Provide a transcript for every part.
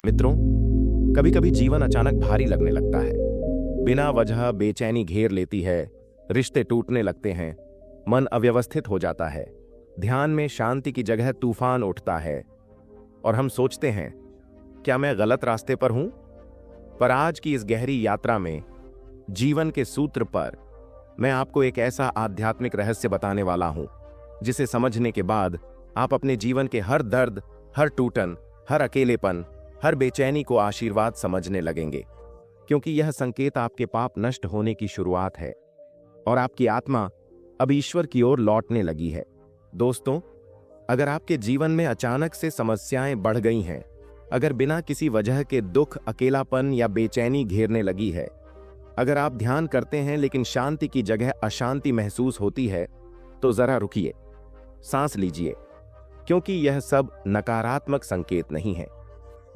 मित्रों, कभी कभी जीवन अचानक भारी लगने लगता है। बिना वजह बेचैनी घेर लेती है, रिश्ते टूटने लगते हैं, मन अव्यवस्थित हो जाता है, ध्यान में शांति की जगह तूफान उठता है और हम सोचते हैं, क्या मैं गलत रास्ते पर हूं? पर आज की इस गहरी यात्रा में जीवन के सूत्र पर मैं आपको एक ऐसा आध्यात्मिक रहस्य बताने वाला हूं, जिसे समझने के बाद आप अपने जीवन के हर दर्द, हर टूटन, हर अकेलेपन, हर बेचैनी को आशीर्वाद समझने लगेंगे। क्योंकि यह संकेत आपके पाप नष्ट होने की शुरुआत है और आपकी आत्मा अब ईश्वर की ओर लौटने लगी है। दोस्तों, अगर आपके जीवन में अचानक से समस्याएं बढ़ गई हैं, अगर बिना किसी वजह के दुख, अकेलापन या बेचैनी घेरने लगी है, अगर आप ध्यान करते हैं लेकिन शांति की जगह अशांति महसूस होती है, तो जरा रुकिए, सांस लीजिए, क्योंकि यह सब नकारात्मक संकेत नहीं है,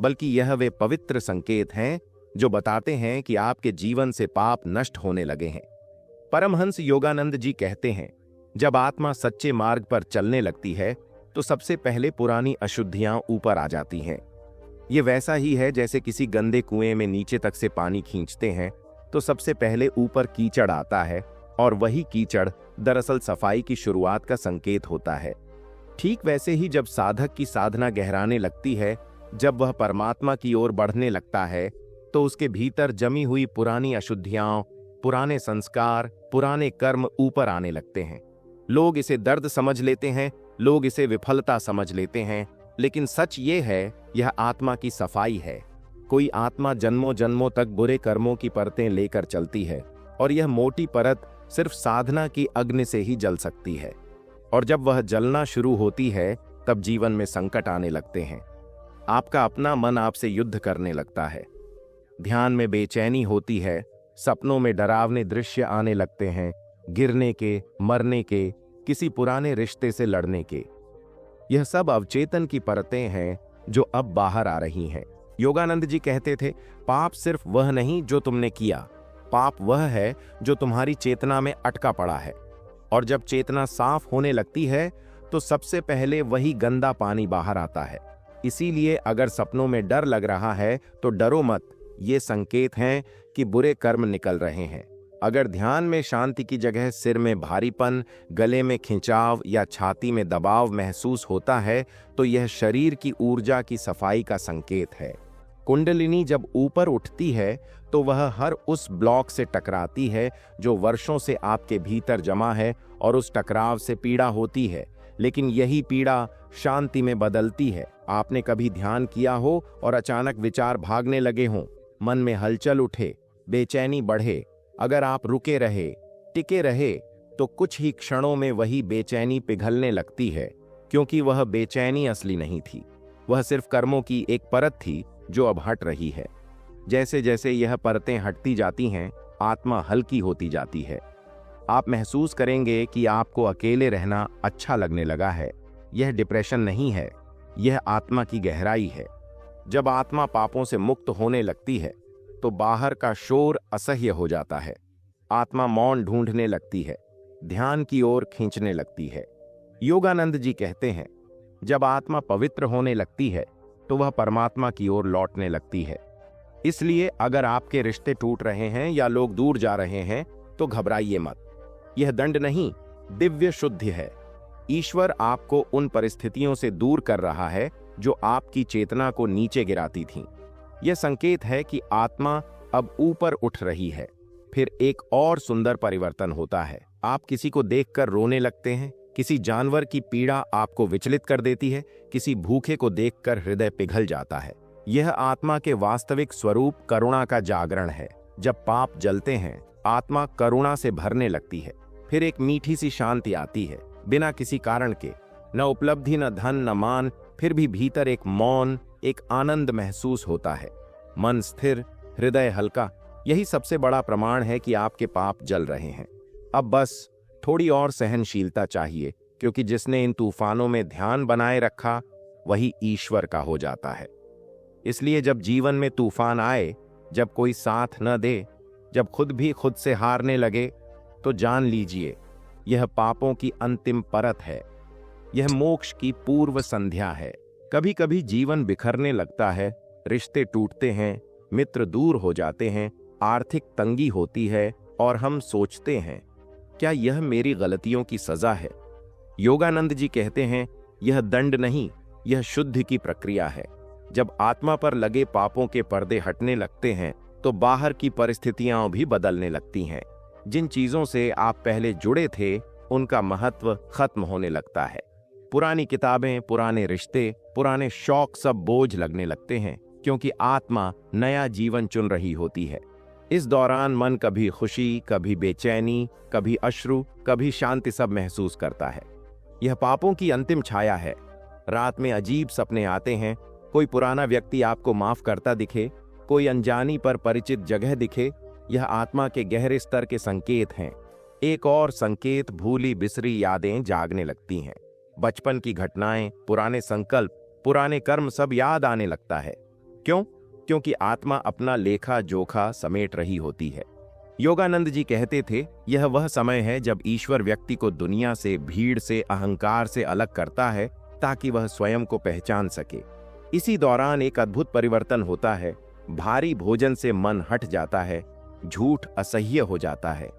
बल्कि यह वे पवित्र संकेत हैं जो बताते हैं कि आपके जीवन से पाप नष्ट होने लगे हैं। परमहंस योगानंद जी कहते हैं, जब आत्मा सच्चे मार्ग पर चलने लगती है तो सबसे पहले पुरानी अशुद्धियां ऊपर आ जाती हैं। ये वैसा ही है जैसे किसी गंदे कुएं में नीचे तक से पानी खींचते हैं तो सबसे पहले ऊपर कीचड़ आता है और वही कीचड़ दरअसल सफाई की शुरुआत का संकेत होता है। ठीक वैसे ही जब साधक की साधना गहराने लगती है, जब वह परमात्मा की ओर बढ़ने लगता है, तो उसके भीतर जमी हुई पुरानी अशुद्धियां, पुराने संस्कार, पुराने कर्म ऊपर आने लगते हैं। लोग इसे दर्द समझ लेते हैं, लोग इसे विफलता समझ लेते हैं, लेकिन सच ये है, यह आत्मा की सफाई है। कोई आत्मा जन्मों जन्मों तक बुरे कर्मों की परतें लेकर चलती है और यह मोटी परत सिर्फ साधना की अग्नि से ही जल सकती है। और जब वह जलना शुरू होती है, तब जीवन में संकट आने लगते हैं। आपका अपना मन आपसे युद्ध करने लगता है, ध्यान में बेचैनी होती है, सपनों में डरावने दृश्य आने लगते हैं, गिरने के, मरने के, किसी पुराने रिश्ते से लड़ने के। यह सब अवचेतन की परतें हैं जो अब बाहर आ रही हैं। योगानंद जी कहते थे, पाप सिर्फ वह नहीं जो तुमने किया, पाप वह है जो तुम्हारी चेतना में अटका पड़ा है। और जब चेतना साफ होने लगती है तो सबसे पहले वही गंदा पानी बाहर आता है। इसीलिए अगर सपनों में डर लग रहा है तो डरो मत, ये संकेत हैं कि बुरे कर्म निकल रहे हैं। अगर ध्यान में शांति की जगह सिर में भारीपन, गले में खिंचाव या छाती में दबाव महसूस होता है, तो यह शरीर की ऊर्जा की सफाई का संकेत है। कुंडलिनी जब ऊपर उठती है तो वह हर उस ब्लॉक से टकराती है जो वर्षों से आपके भीतर जमा है और उस टकराव से पीड़ा होती है, लेकिन यही पीड़ा शांति में बदलती है। आपने कभी ध्यान किया हो और अचानक विचार भागने लगे हों, मन में हलचल उठे, बेचैनी बढ़े। अगर आप रुके रहे, टिके रहे, तो कुछ ही क्षणों में वही बेचैनी पिघलने लगती है, क्योंकि वह बेचैनी असली नहीं थी, वह सिर्फ कर्मों की एक परत थी जो अब हट रही है। जैसे जैसे यह परतें हटती जाती हैं, आत्मा हल्की होती जाती है। आप महसूस करेंगे कि आपको अकेले रहना अच्छा लगने लगा है। यह डिप्रेशन नहीं है, यह आत्मा की गहराई है। जब आत्मा पापों से मुक्त होने लगती है तो बाहर का शोर असह्य हो जाता है। आत्मा मौन ढूंढने लगती है, ध्यान की ओर खींचने लगती है। योगानंद जी कहते हैं, जब आत्मा पवित्र होने लगती है तो वह परमात्मा की ओर लौटने लगती है। इसलिए अगर आपके रिश्ते टूट रहे हैं या लोग दूर जा रहे हैं तो घबराइए मत। यह दंड नहीं, दिव्य शुद्धि है। ईश्वर आपको उन परिस्थितियों से दूर कर रहा है जो आपकी चेतना को नीचे गिराती थीं। यह संकेत है कि आत्मा अब ऊपर उठ रही है। फिर एक और सुंदर परिवर्तन होता है। आप किसी को देखकर रोने लगते हैं, किसी जानवर की पीड़ा आपको विचलित कर देती है, किसी भूखे को देखकर हृदय पिघल जाता है। यह आत्मा के वास्तविक स्वरूप करुणा का जागरण है। जब पाप जलते हैं, आत्मा करुणा से भरने लगती है। फिर एक मीठी सी शांति आती है, बिना किसी कारण के, न उपलब्धि, न धन, न मान, फिर भी भीतर एक मौन, एक आनंद महसूस होता है। मन स्थिर, हृदय हल्का। यही सबसे बड़ा प्रमाण है कि आपके पाप जल रहे हैं। अब बस थोड़ी और सहनशीलता चाहिए, क्योंकि जिसने इन तूफानों में ध्यान बनाए रखा, वही ईश्वर का हो जाता है। इसलिए जब जीवन में तूफान आए, जब कोई साथ न दे, जब खुद भी खुद से हारने लगे, तो जान लीजिए, यह पापों की अंतिम परत है। यह मोक्ष की पूर्व संध्या है। कभी कभी जीवन बिखरने लगता है रिश्ते टूटते हैं, मित्र दूर हो जाते हैं, आर्थिक तंगी होती है और हम सोचते हैं, क्या यह मेरी गलतियों की सजा है? योगानंद जी कहते हैं, यह दंड नहीं, यह शुद्ध की प्रक्रिया है। जब आत्मा पर लगे पापों के पर्दे हटने लगते हैं तो बाहर की परिस्थितियां भी बदलने लगती हैं। जिन चीजों से आप पहले जुड़े थे उनका महत्व खत्म होने लगता है। पुरानी किताबें, पुराने रिश्ते, पुराने शौक सब बोझ लगने लगते हैं, क्योंकि आत्मा नया जीवन चुन रही होती है। इस दौरान मन कभी खुशी, कभी बेचैनी, कभी अश्रु, कभी शांति सब महसूस करता है। यह पापों की अंतिम छाया है। रात में अजीब सपने आते हैं, कोई पुराना व्यक्ति आपको माफ करता दिखे, कोई अनजानी पर परिचित जगह दिखे, यह आत्मा के गहरे स्तर के संकेत हैं। एक और संकेत, भूली बिसरी यादें जागने लगती हैं। बचपन की घटनाएं, पुराने संकल्प, पुराने कर्म सब याद आने लगता है। क्यों? क्योंकि आत्मा अपना लेखा जोखा समेट रही होती है। योगानंद जी कहते थे, यह वह समय है जब ईश्वर व्यक्ति को दुनिया से, भीड़ से, अहंकार से अलग करता है ताकि वह स्वयं को पहचान सके। इसी दौरान एक अद्भुत परिवर्तन होता है। भारी भोजन से मन हट जाता है, झूठ असह्य हो जाता है।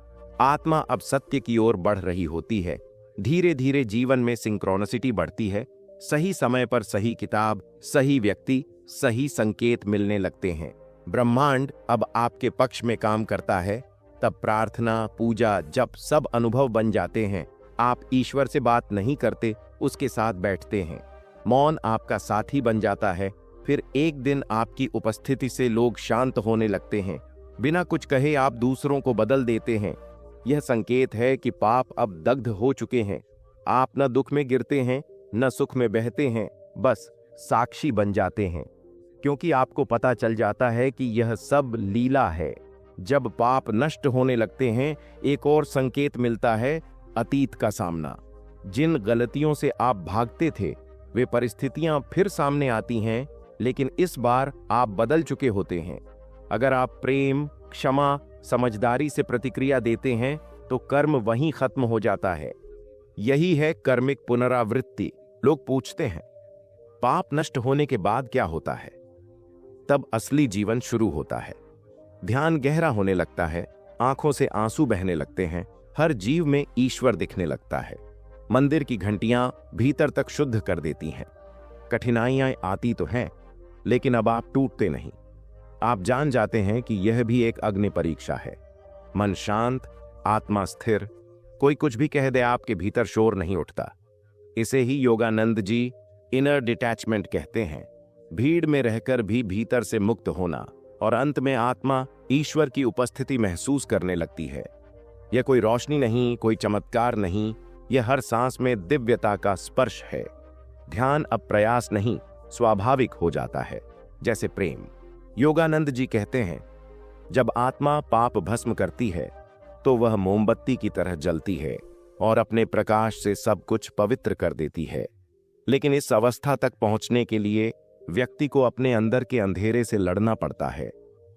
आत्मा अब सत्य की ओर बढ़ रही होती है। धीरे धीरे जीवन में सिंक्रोनिसिटी बढ़ती है। सही समय पर सही किताब, सही व्यक्ति, सही संकेत मिलने लगते हैं। ब्रह्मांड अब आपके पक्ष में काम करता है। तब प्रार्थना, पूजा, जप सब अनुभव बन जाते हैं। आप ईश्वर से बात नहीं करते, उसके साथ बैठते हैं। मौन आपका साथी बन जाता है। फिर एक दिन आपकी उपस्थिति से लोग शांत होने लगते हैं। बिना कुछ कहे आप दूसरों को बदल देते हैं। यह संकेत है कि पाप अब दग्ध हो चुके हैं। आप न दुख में गिरते हैं, न सुख में बहते हैं, बस साक्षी बन जाते हैं, क्योंकि आपको पता चल जाता है कि यह सब लीला है। जब पाप नष्ट होने लगते हैं, एक और संकेत मिलता है, अतीत का सामना। जिन गलतियों से आप भागते थे, वे परिस्थितियां फिर सामने आती हैं, लेकिन इस बार आप बदल चुके होते हैं। अगर आप प्रेम, क्षमा, समझदारी से प्रतिक्रिया देते हैं तो कर्म वहीं खत्म हो जाता है। यही है कर्मिक पुनरावृत्ति। लोग पूछते हैं, पाप नष्ट होने के बाद क्या होता है? तब असली जीवन शुरू होता है। ध्यान गहरा होने लगता है, आंखों से आंसू बहने लगते हैं, हर जीव में ईश्वर दिखने लगता है। मंदिर की घंटियां भीतर तक शुद्ध कर देती हैं। कठिनाइयां आती तो हैं, लेकिन अब आप टूटते नहीं। आप जान जाते हैं कि यह भी एक अग्नि परीक्षा है। मन शांत, आत्मा स्थिर, कोई कुछ भी कह दे, आपके भीतर शोर नहीं उठता। इसे ही योगानंद जी इनर डिटैचमेंट कहते हैं। भीड़ में रहकर भी भीतर से मुक्त होना, और अंत में आत्मा ईश्वर की उपस्थिति महसूस करने लगती है। यह कोई रोशनी नहीं, कोई चमत्कार नहीं, यह हर सांस में दिव्यता का स्पर्श है। ध्यान अब प्रयास नहीं, स्वाभाविक हो जाता है, जैसे प्रेम। योगानंद जी कहते हैं, जब आत्मा पाप भस्म करती है तो वह मोमबत्ती की तरह जलती है और अपने प्रकाश से सब कुछ पवित्र कर देती है। लेकिन इस अवस्था तक पहुंचने के लिए व्यक्ति को अपने अंदर के अंधेरे से लड़ना पड़ता है,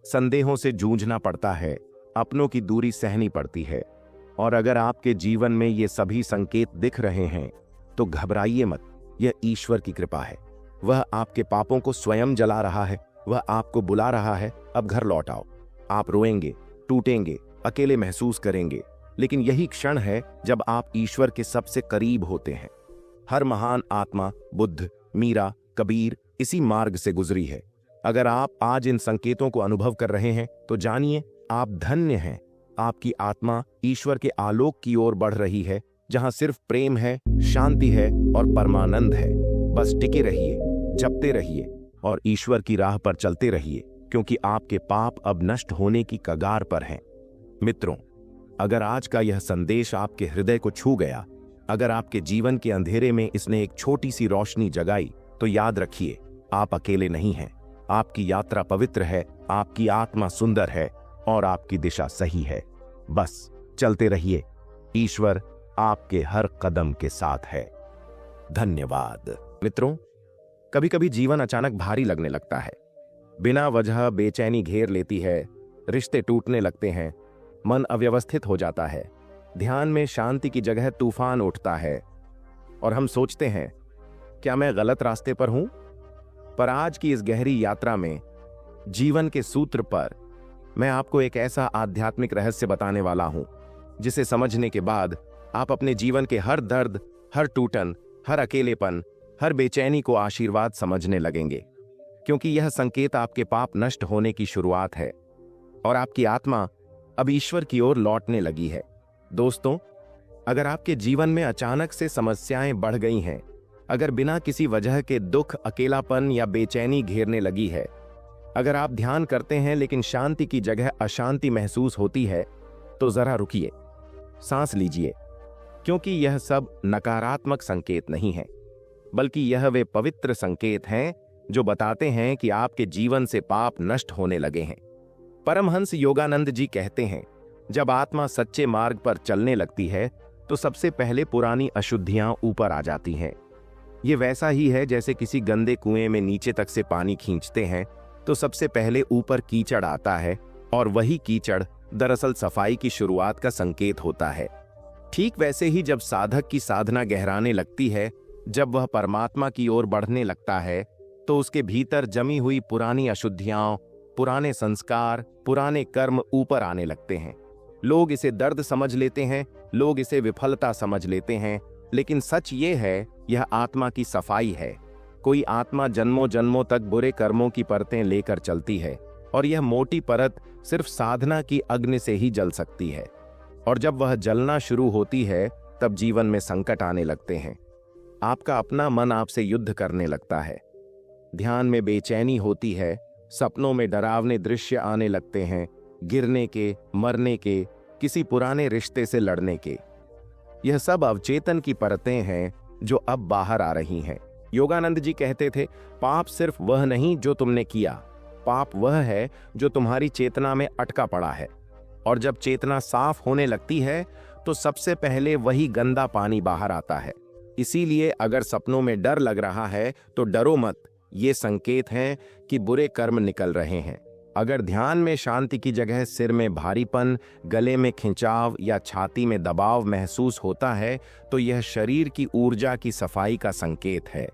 संदेहों से जूझना पड़ता है, अपनों की दूरी सहनी पड़ती है। और अगर आपके जीवन में ये सभी संकेत दिख रहे हैं तो घबराइए मत, यह ईश्वर की कृपा है। वह आपके पापों को स्वयं जला रहा है। वह आपको बुला रहा है, अब घर लौट आओ। आप रोएंगे, टूटेंगे, अकेले महसूस करेंगे, लेकिन यही क्षण है जब आप ईश्वर के सबसे करीब होते हैं। हर महान आत्मा, बुद्ध, मीरा, कबीर इसी मार्ग से गुजरी है। अगर आप आज इन संकेतों को अनुभव कर रहे हैं तो जानिए आप धन्य हैं। आपकी आत्मा ईश्वर के आलोक की ओर बढ़ रही है, जहां सिर्फ प्रेम है, शांति है और परमानंद है। बस टिके रहिए, जपते रहिए और ईश्वर की राह पर चलते रहिए, क्योंकि आपके पाप अब नष्ट होने की कगार पर हैं। मित्रों, अगर आज का यह संदेश आपके हृदय को छू गया, अगर आपके जीवन के अंधेरे में इसने एक छोटी सी रोशनी जगाई, तो याद रखिए, आप अकेले नहीं हैं। आपकी यात्रा पवित्र है, आपकी आत्मा सुंदर है और आपकी दिशा सही है। बस चलते रहिए, ईश्वर आपके हर कदम के साथ है। धन्यवाद। मित्रों, कभी कभी जीवन अचानक भारी लगने लगता है। बिना वजह बेचैनी घेर लेती है, रिश्ते टूटने लगते हैं, मन अव्यवस्थित हो जाता है, ध्यान में शांति की जगह तूफान उठता है और हम सोचते हैं, क्या मैं गलत रास्ते पर हूं? पर आज की इस गहरी यात्रा में जीवन के सूत्र पर मैं आपको एक ऐसा आध्यात्मिक रहस्य बताने वाला हूं जिसे समझने के बाद आप अपने जीवन के हर दर्द, हर टूटन, हर अकेलेपन, हर बेचैनी को आशीर्वाद समझने लगेंगे, क्योंकि यह संकेत आपके पाप नष्ट होने की शुरुआत है और आपकी आत्मा अब ईश्वर की ओर लौटने लगी है। दोस्तों, अगर आपके जीवन में अचानक से समस्याएं बढ़ गई हैं, अगर बिना किसी वजह के दुख, अकेलापन या बेचैनी घेरने लगी है, अगर आप ध्यान करते हैं लेकिन शांति की जगह अशांति महसूस होती है, तो जरा रुकिए, सांस लीजिए, क्योंकि यह सब नकारात्मक संकेत नहीं है, बल्कि यह वे पवित्र संकेत हैं जो बताते हैं कि आपके जीवन से पाप नष्ट होने लगे हैं। परमहंस योगानंद जी कहते हैं, जब आत्मा सच्चे मार्ग पर चलने लगती है तो सबसे पहले पुरानी अशुद्धियां ऊपर आ जाती हैं। ये वैसा ही है जैसे किसी गंदे कुएं में नीचे तक से पानी खींचते हैं तो सबसे पहले ऊपर कीचड़ आता है और वही कीचड़ दरअसल सफाई की शुरुआत का संकेत होता है। ठीक वैसे ही जब साधक की साधना गहराने लगती है, जब वह परमात्मा की ओर बढ़ने लगता है, तो उसके भीतर जमी हुई पुरानी अशुद्धियां, पुराने संस्कार, पुराने कर्म ऊपर आने लगते हैं। लोग इसे दर्द समझ लेते हैं, लोग इसे विफलता समझ लेते हैं, लेकिन सच ये है, यह आत्मा की सफाई है। कोई आत्मा जन्मों जन्मों तक बुरे कर्मों की परतें लेकर चलती है और यह मोटी परत सिर्फ साधना की अग्नि से ही जल सकती है। और जब वह जलना शुरू होती है, तब जीवन में संकट आने लगते हैं। आपका अपना मन आपसे युद्ध करने लगता है, ध्यान में बेचैनी होती है, सपनों में डरावने दृश्य आने लगते हैं, गिरने के, मरने के, किसी पुराने रिश्ते से लड़ने के। यह सब अवचेतन की परतें हैं जो अब बाहर आ रही हैं। योगानंद जी कहते थे, पाप सिर्फ वह नहीं जो तुमने किया, पाप वह है जो तुम्हारी चेतना में अटका पड़ा है। और जब चेतना साफ होने लगती है तो सबसे पहले वही गंदा पानी बाहर आता है। इसीलिए अगर सपनों में डर लग रहा है तो डरो मत, ये संकेत हैं कि बुरे कर्म निकल रहे हैं। अगर ध्यान में शांति की जगह सिर में भारीपन, गले में खिंचाव या छाती में दबाव महसूस होता है, तो यह शरीर की ऊर्जा की सफाई का संकेत है।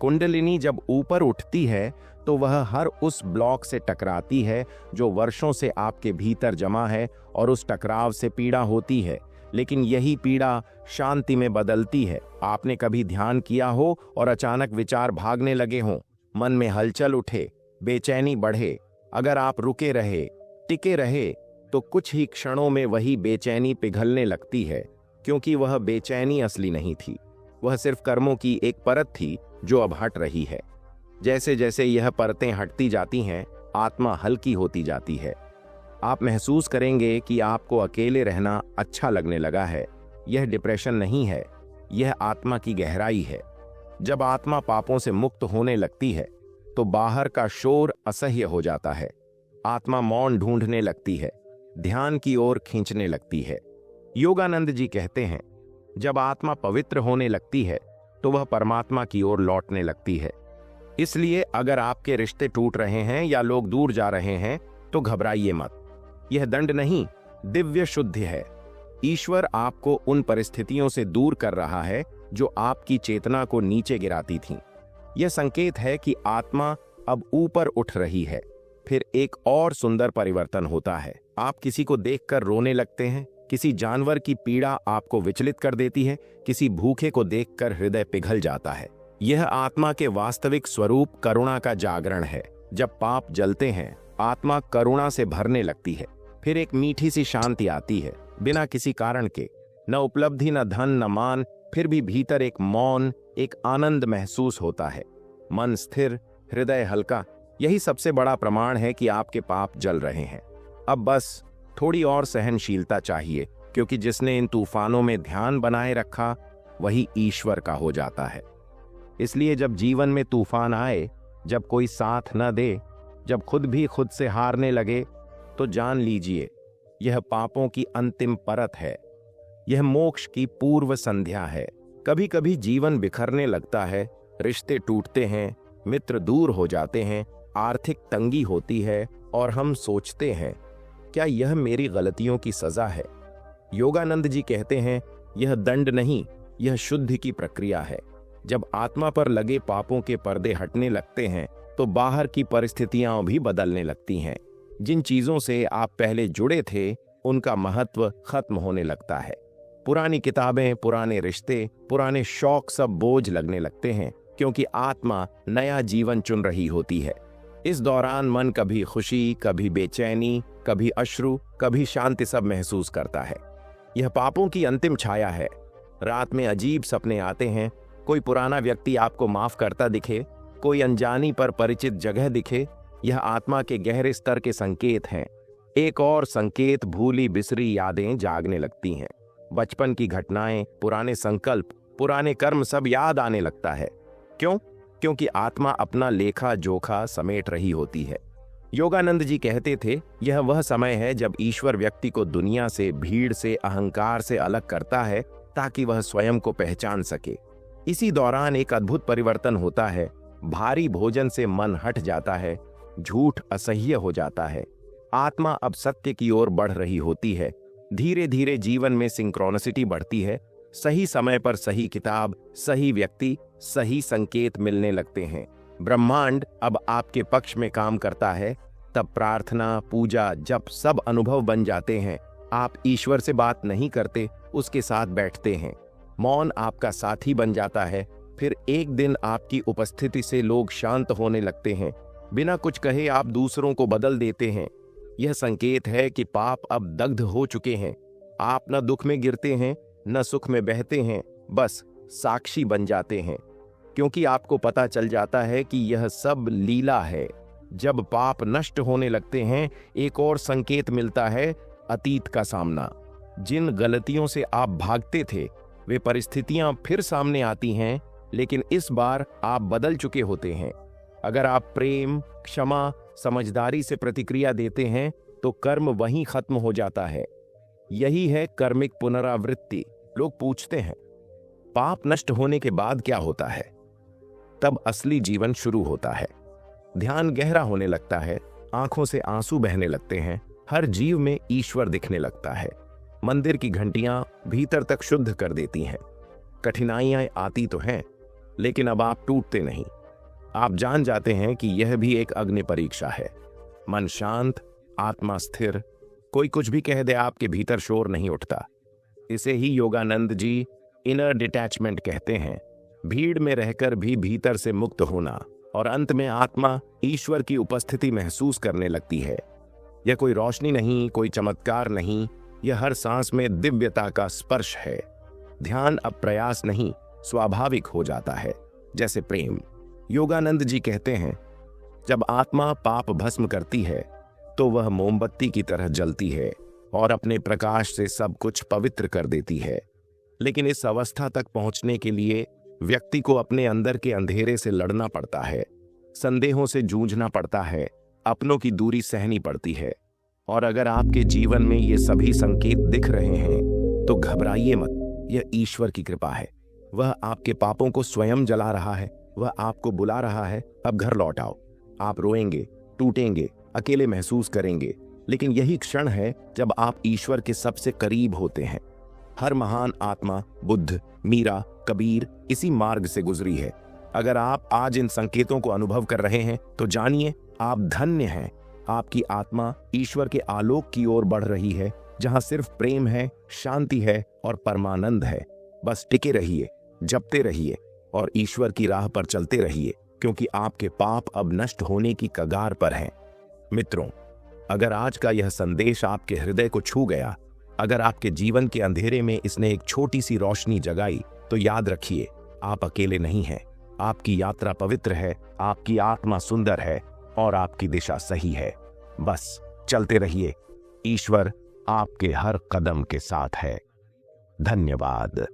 कुंडलिनी जब ऊपर उठती है तो वह हर उस ब्लॉक से टकराती है जो वर्षों से आपके भीतर जमा है, और उस टकराव से पीड़ा होती है, लेकिन यही पीड़ा शांति में बदलती है। आपने कभी ध्यान किया हो और अचानक विचार भागने लगे हों, मन में हलचल उठे, बेचैनी बढ़े। अगर आप रुके रहे, टिके रहे, तो कुछ ही क्षणों में वही बेचैनी पिघलने लगती है, क्योंकि वह बेचैनी असली नहीं थी, वह सिर्फ कर्मों की एक परत थी जो अब हट रही है। जैसे जैसे यह परतें हटती जाती हैं, आत्मा हल्की होती जाती है। आप महसूस करेंगे कि आपको अकेले रहना अच्छा लगने लगा है। यह डिप्रेशन नहीं है, यह आत्मा की गहराई है। जब आत्मा पापों से मुक्त होने लगती है तो बाहर का शोर असह्य हो जाता है। आत्मा मौन ढूंढने लगती है, ध्यान की ओर खींचने लगती है। योगानंद जी कहते हैं, जब आत्मा पवित्र होने लगती है तो वह परमात्मा की ओर लौटने लगती है। इसलिए अगर आपके रिश्ते टूट रहे हैं या लोग दूर जा रहे हैं तो घबराइए मत। यह दंड नहीं, दिव्य शुद्धि है। ईश्वर आपको उन परिस्थितियों से दूर कर रहा है जो आपकी चेतना को नीचे गिराती थीं। यह संकेत है कि आत्मा अब ऊपर उठ रही है। फिर एक और सुंदर परिवर्तन होता है। आप किसी को देखकर रोने लगते हैं, किसी जानवर की पीड़ा आपको विचलित कर देती है, किसी भूखे को देखकर हृदय पिघल जाता है। यह आत्मा के वास्तविक स्वरूप करुणा का जागरण है। जब पाप जलते हैं, आत्मा करुणा से भरने लगती है। फिर एक मीठी सी शांति आती है, बिना किसी कारण के, न उपलब्धि, न धन, न मान। फिर भी भीतर एक मौन, एक आनंद महसूस होता है। मन स्थिर, हृदय हल्का। यही सबसे बड़ा प्रमाण है कि आपके पाप जल रहे हैं। अब बस थोड़ी और सहनशीलता चाहिए, क्योंकि जिसने इन तूफानों में ध्यान बनाए रखा वही ईश्वर का हो जाता है। इसलिए जब जीवन में तूफान आए, जब कोई साथ न दे, जब खुद भी खुद से हारने लगे, तो जान लीजिए यह पापों की अंतिम परत है। यह मोक्ष की पूर्व संध्या है। कभी कभी जीवन बिखरने लगता है, रिश्ते टूटते हैं, मित्र दूर हो जाते हैं, आर्थिक तंगी होती है, और हम सोचते हैं, क्या यह मेरी गलतियों की सजा है? योगानंद जी कहते हैं, यह दंड नहीं, यह शुद्धि की प्रक्रिया है। जब आत्मा पर लगे पापों के पर्दे हटने लगते हैं तो बाहर की परिस्थितियां भी बदलने लगती हैं। जिन चीजों से आप पहले जुड़े थे उनका महत्व खत्म होने लगता है। पुरानी किताबें, पुराने रिश्ते, पुराने शौक सब बोझ लगने लगते हैं, क्योंकि आत्मा नया जीवन चुन रही होती है। इस दौरान मन कभी खुशी, कभी बेचैनी, कभी अश्रु, कभी शांति सब महसूस करता है। यह पापों की अंतिम छाया है। रात में अजीब सपने आते हैं, कोई पुराना व्यक्ति आपको माफ करता दिखे, कोई अनजानी पर परिचित जगह दिखे, यह आत्मा के गहरे स्तर के संकेत हैं। एक और संकेत, भूली बिसरी यादें जागने लगती हैं। बचपन की घटनाएं, पुराने संकल्प, पुराने कर्म सब याद आने लगता है। क्यों? क्योंकि आत्मा अपना लेखा जोखा समेट रही होती है। योगानंद जी कहते थे, यह वह समय है जब ईश्वर व्यक्ति को दुनिया से, भीड़ से, अहंकार से अलग करता है, ताकि वह स्वयं को पहचान सके। इसी दौरान एक अद्भुत परिवर्तन होता है। भारी भोजन से मन हट जाता है, झूठ असह्य हो जाता है। आत्मा अब सत्य की ओर बढ़ रही होती है। धीरे धीरे जीवन में सिंक्रोनिसिटी बढ़ती है। सही समय पर सही किताब, सही व्यक्ति, सही संकेत मिलने लगते हैं। ब्रह्मांड अब आपके पक्ष में काम करता है। तब प्रार्थना, पूजा, जप सब अनुभव बन जाते हैं। आप ईश्वर से बात नहीं करते, उसके साथ बैठते हैं। मौन आपका साथी बन जाता है। फिर एक दिन आपकी उपस्थिति से लोग शांत होने लगते हैं। बिना कुछ कहे आप दूसरों को बदल देते हैं। यह संकेत है कि पाप अब दग्ध हो चुके हैं। आप न दुख में गिरते हैं, न सुख में बहते हैं, बस साक्षी बन जाते हैं। क्योंकि आपको पता चल जाता है कि यह सब लीला है। जब पाप नष्ट होने लगते हैं, एक और संकेत मिलता है, अतीत का सामना। जिन गलतियों से आप भागते थे, वे परिस्थितियां फिर सामने आती हैं, लेकिन इस बार आप बदल चुके होते हैं। अगर आप प्रेम, क्षमा, समझदारी से प्रतिक्रिया देते हैं, तो कर्म वहीं खत्म हो जाता है। यही है कर्मिक पुनरावृत्ति। लोग पूछते हैं, पाप नष्ट होने के बाद क्या होता है? तब असली जीवन शुरू होता है। ध्यान गहरा होने लगता है, आंखों से आंसू बहने लगते हैं, हर जीव में ईश्वर दिखने लगता है। मंदिर की घंटियां भीतर तक शुद्ध कर देती हैं। कठिनाइयां आती तो हैं, लेकिन अब आप टूटते नहीं। आप जान जाते हैं कि यह भी एक अग्नि परीक्षा है। मन शांत, आत्मा स्थिर, कोई कुछ भी कह दे, आपके भीतर शोर नहीं उठता। इसे ही योगानंद जी इनर डिटैचमेंट कहते हैं। भीड़ में रहकर भी भीतर से मुक्त होना, और अंत में आत्मा ईश्वर की उपस्थिति महसूस करने लगती है। यह कोई रोशनी नहीं, कोई चमत्कार नहीं, यह हर सांस में दिव्यता का स्पर्श है। ध्यान अब प्रयास नहीं, स्वाभाविक हो जाता है, जैसे प्रेम। योगानंद जी कहते हैं, जब आत्मा पाप भस्म करती है तो वह मोमबत्ती की तरह जलती है और अपने प्रकाश से सब कुछ पवित्र कर देती है। लेकिन इस अवस्था तक पहुंचने के लिए व्यक्ति को अपने अंदर के अंधेरे से लड़ना पड़ता है, संदेहों से जूझना पड़ता है, अपनों की दूरी सहनी पड़ती है। और अगर आपके जीवन में ये सभी संकेत दिख रहे हैं तो घबराइए मत, यह ईश्वर की कृपा है। वह आपके पापों को स्वयं जला रहा है। वह आपको बुला रहा है, अब घर लौट आओ। आप रोएंगे, टूटेंगे, अकेले महसूस करेंगे, लेकिन यही क्षण है जब आप ईश्वर के सबसे करीब होते हैं। हर महान आत्मा, बुद्ध, मीरा, कबीर इसी मार्ग से गुजरी है। अगर आप आज इन संकेतों को अनुभव कर रहे हैं तो जानिए आप धन्य हैं। आपकी आत्मा ईश्वर के आलोक की ओर बढ़ रही है, जहां सिर्फ प्रेम है, शांति है और परमानंद है। बस टिके रहिए, जपते रहिए और ईश्वर की राह पर चलते रहिए, क्योंकि आपके पाप अब नष्ट होने की कगार पर हैं। मित्रों, अगर आज का यह संदेश आपके हृदय को छू गया, अगर आपके जीवन के अंधेरे में इसने एक छोटी सी रोशनी जगाई, तो याद रखिए, आप अकेले नहीं हैं। आपकी यात्रा पवित्र है, आपकी आत्मा सुंदर है और आपकी दिशा सही है। बस चलते रहिए, ईश्वर आपके हर कदम के साथ है। धन्यवाद।